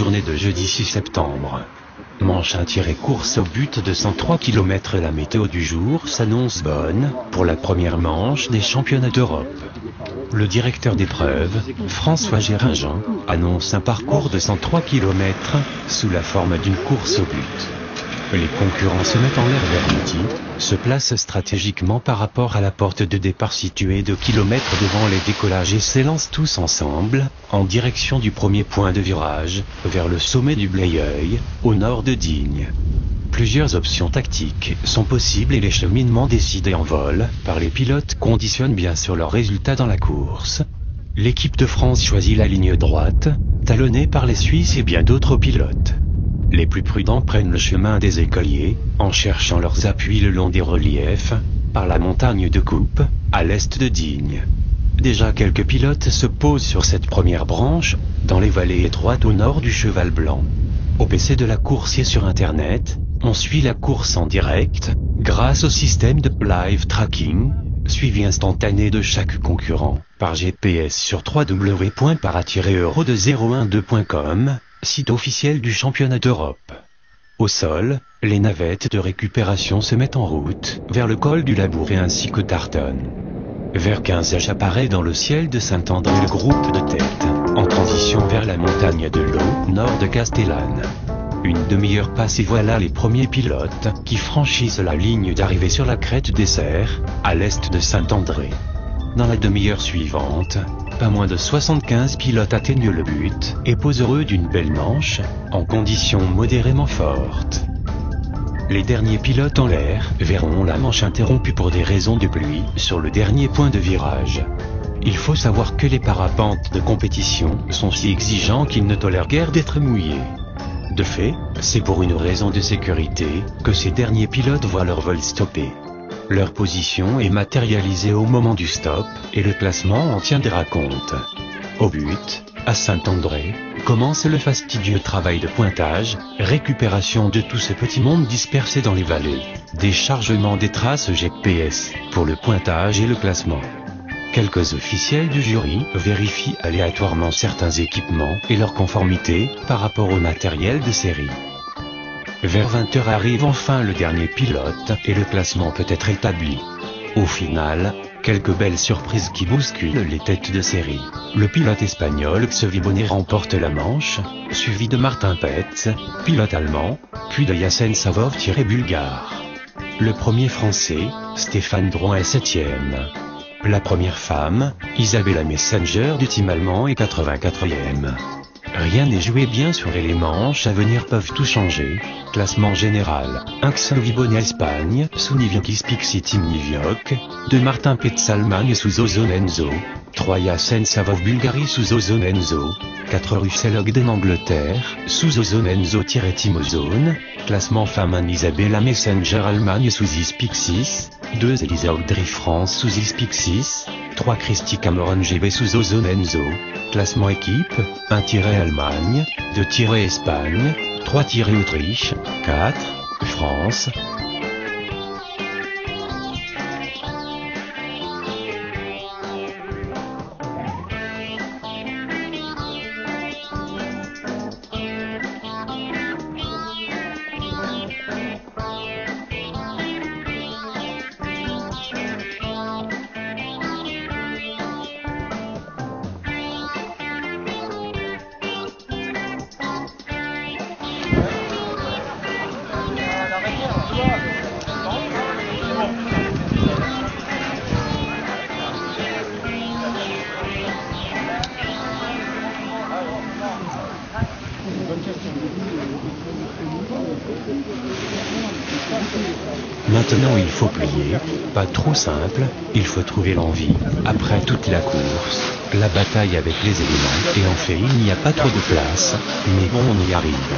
journée de jeudi 6 septembre. Manche 1-course au but de 103 km. La météo du jour s'annonce bonne pour la première manche des championnats d'Europe. Le directeur d'épreuve, François Géringent, annonce un parcours de 103 km sous la forme d'une course au but. Les concurrents se mettent en l'air vers midi, se placent stratégiquement par rapport à la porte de départ située 2 km devant les décollages et s'élancent tous ensemble, en direction du premier point de virage, vers le sommet du Blayeuil, au nord de Digne. Plusieurs options tactiques sont possibles et les cheminements décidés en vol par les pilotes conditionnent bien sûr leurs résultats dans la course. L'équipe de France choisit la ligne droite, talonnée par les Suisses et bien d'autres pilotes. Les plus prudents prennent le chemin des écoliers, en cherchant leurs appuis le long des reliefs, par la montagne de Coupe, à l'est de Digne. Déjà quelques pilotes se posent sur cette première branche, dans les vallées étroites au nord du Cheval Blanc. Au PC de la course et sur Internet, on suit la course en direct, grâce au système de live tracking, suivi instantané de chaque concurrent, par GPS sur www.para-euro2012.com, site officiel du championnat d'Europe. Au sol, les navettes de récupération se mettent en route, vers le col du Labouré ainsi que Tartonne. Vers 15h apparaît dans le ciel de Saint-André le groupe de tête, en transition vers la montagne de l'eau, nord de Castellane. Une demi-heure passe et voilà les premiers pilotes qui franchissent la ligne d'arrivée sur la crête des Serres, à l'est de Saint-André. Dans la demi-heure suivante, pas moins de 75 pilotes atteignent le but et posent heureux d'une belle manche, en conditions modérément fortes. Les derniers pilotes en l'air verront la manche interrompue pour des raisons de pluie sur le dernier point de virage. Il faut savoir que les parapentes de compétition sont si exigeants qu'ils ne tolèrent guère d'être mouillés. De fait, c'est pour une raison de sécurité que ces derniers pilotes voient leur vol stopper. Leur position est matérialisée au moment du stop, et le classement en tiendra compte. Au but, à Saint-André, commence le fastidieux travail de pointage, récupération de tout ce petit monde dispersé dans les vallées, déchargement des traces GPS, pour le pointage et le classement. Quelques officiels du jury vérifient aléatoirement certains équipements et leur conformité par rapport au matériel de série. Vers 20h arrive enfin le dernier pilote et le classement peut être établi. Au final, quelques belles surprises qui bousculent les têtes de série. Le pilote espagnol Xavi Bonnet remporte la manche, suivi de Martin Petz, pilote allemand, puis de Yassen Savov-bulgare. Le premier français, Stéphane Drouin est 7e. La première femme, Isabella Messenger du team allemand est 84e. Rien n'est joué bien sûr et les manches à venir peuvent tout changer. Classement général, 1 Xavi Bonnet Espagne, sous Niviokis Pixi Team Niviok, 2 Martin Petz Allemagne sous Ozone Enzo, 3 Yassen Savov Bulgarie sous Ozone Enzo, 4 Russell Ogden Angleterre, sous Ozone Enzo-Team Ozone, classement femme 1 Isabella Messenger Allemagne sous Ispixis, 2 Elisa Audrey France sous Ispixis, 3 Christy Cameron GB sous Ozone Enzo, classement équipe, 1-Allemagne, 2-Espagne, 3-Autriche, 4, France. Maintenant il faut plier, pas trop simple, il faut trouver l'envie. Après toute la course, la bataille avec les éléments, et en fait il n'y a pas trop de place, mais bon on y arrive.